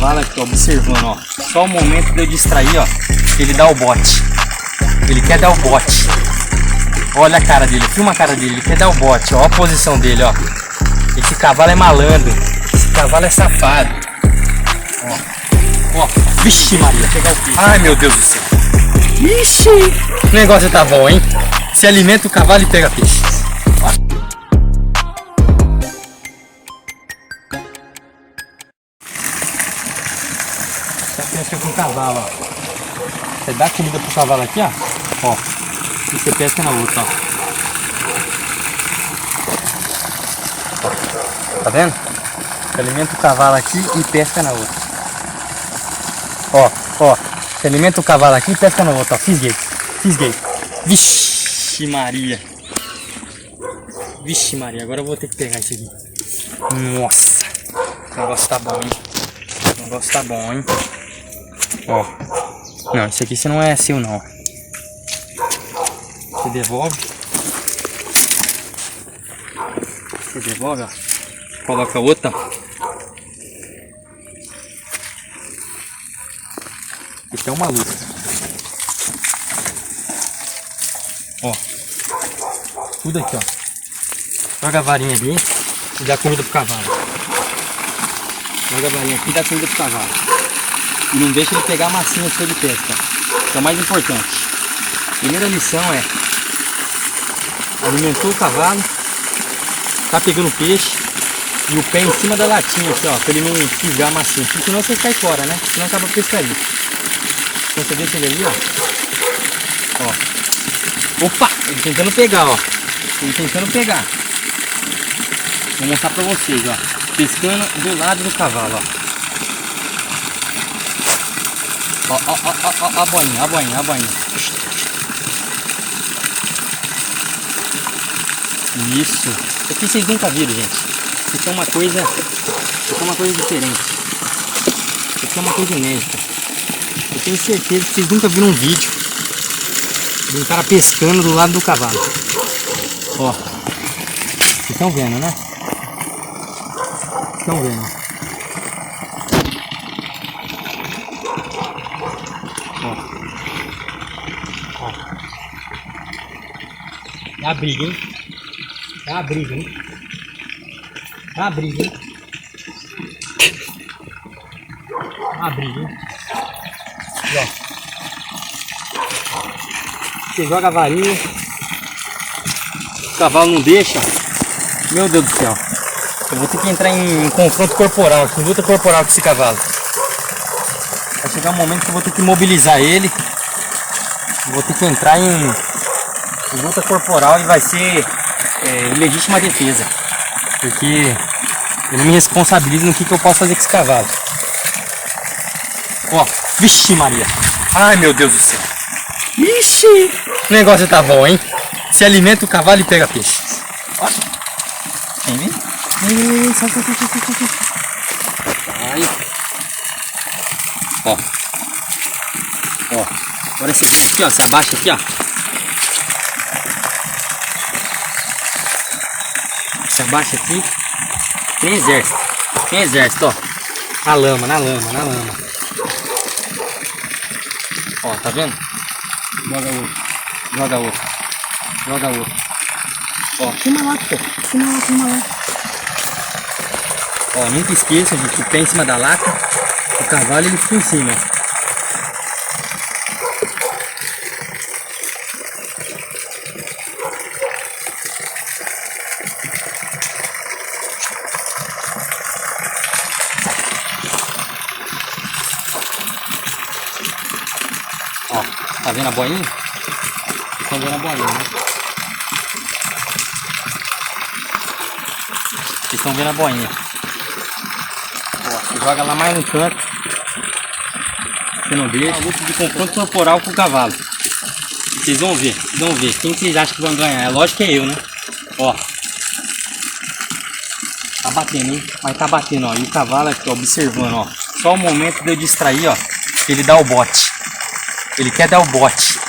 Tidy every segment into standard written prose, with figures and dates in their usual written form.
cavalo aqui, ó, observando, ó. Só o momento de eu distrair, ó, que ele dá o bote. Ele quer dar o bote. Olha a cara dele, filma a cara dele, ele quer dar o bote, ó a posição dele, ó. Esse cavalo é malandro, esse cavalo é safado. Ó, vixe Maria, pegar o peixe. Ai meu Deus do céu. Vixe, o negócio tá bom, hein? Se alimenta o cavalo e pega peixe. Pesca com o cavalo, ó. Você dá comida pro cavalo aqui, ó. E você pesca na outra, ó. Tá vendo? Você alimenta o cavalo aqui e pesca na outra. Ó. Você alimenta o cavalo aqui e pesca na outra, ó. Fisguei. Vixe Maria. Vixe Maria, agora eu vou ter que pegar isso aqui. Nossa. O negócio tá bom, hein? Ó. Não, isso aqui você não é seu, não. Você devolve. Ó. Coloca outra. Isso é uma luta. Ó. Tudo aqui, ó. Joga a varinha ali e dá comida pro cavalo. Joga a varinha aqui e dá comida pro cavalo. E não deixa ele pegar a massinha sua de pesca. Que é o mais importante. Primeira lição é: alimentou o cavalo, tá pegando peixe e o pé em cima da latinha aqui, ó, pra ele não fisgar a massinha, porque senão você cai fora, né? Senão acaba a pescaria. Então você deixa ele ali, ó. Opa! Ele tentando pegar, ó. Vou mostrar pra vocês, ó. Pescando do lado do cavalo, ó. Ó a boinha. Isso. Isso aqui vocês nunca viram, gente. Isso aqui é uma coisa diferente. Isso aqui é uma coisa inédita. Eu tenho certeza que vocês nunca viram um vídeo de um cara pescando do lado do cavalo. Ó. Vocês estão vendo, né? Dá briga, hein? Dá uma briga, hein? E, ó. Você joga a varinha, o cavalo não deixa. Meu Deus do céu. Eu vou ter que entrar em confronto corporal, em luta corporal com esse cavalo. Vai chegar um momento que eu vou ter que mobilizar ele. Vou ter que entrar em luta corporal e vai ser ilegítima defesa. Porque ele me responsabiliza no que eu posso fazer com esse cavalo. Ó, vixe Maria. Ai meu Deus do céu. Vixe, o negócio tá bom, hein? Se alimenta o cavalo e pega peixe. Ó. Vem. Sai. Ó. Agora você desce aqui, ó. Você abaixa aqui, ó. Você abaixa aqui. Tem exército, ó. Na lama. Ó, tá vendo? Joga outro. Ó, filma lá. Ó, nunca esqueça, gente, o pé em cima da lata, o cavalo ele fica em cima. Ó, tá vendo a boinha? Vocês estão vendo a boinha, né? Vocês estão vendo a boinha. Ó, você joga lá mais no canto. Você não deixa. Uma luta de confronto corporal com o cavalo. Vocês vão ver. Quem vocês acham que vão ganhar? É lógico que é eu, né? Ó. Tá batendo, hein? Mas tá batendo, ó. E o cavalo aqui, ó, observando, ó. Só o momento de eu distrair, ó, que ele dá o bote. Ele quer dar o bote.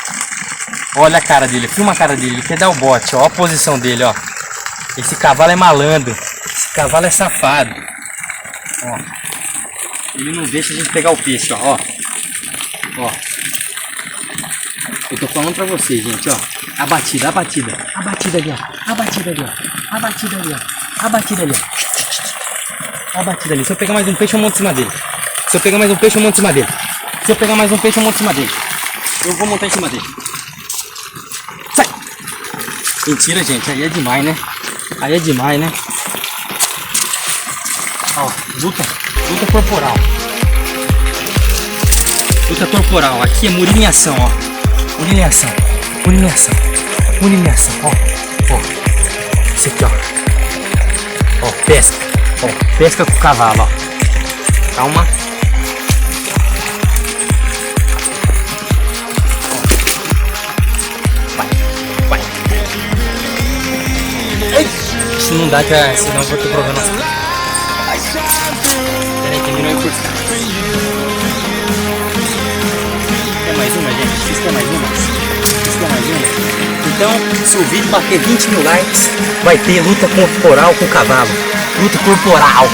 Olha a cara dele, filma a cara dele, ele quer dar o bote, ó a posição dele, ó. Esse cavalo é malandro, esse cavalo é safado. Ó. Ele não deixa a gente pegar o peixe, ó. Ó. Eu tô falando pra vocês, gente, ó. A batida ali, ó. A batida ali, ó. A batida ali, ó. A batida ali. Se eu pegar mais um peixe, eu monto em cima dele. Se eu pegar mais um peixe, eu monto em cima dele. Se eu pegar mais um peixe, eu monto em cima dele. Eu vou montar em cima dele. Sai! Mentira, gente. Aí é demais, né? Aí é demais, né? Ó, luta corporal. Luta corporal. Aqui é Murilo em ação, ó. Murilo em ação. Ó. Esse aqui, ó. Ó, pesca. Ó, pesca com o cavalo, ó. Calma. Vai. Ai. Isso não dá, cara. Senão eu vou ter problema. Peraí, que ele não é curto. Quer mais uma, gente? Vocês querem mais uma? Então, se o vídeo bater 20 mil likes, vai ter luta corporal com o cavalo. Luta corporal.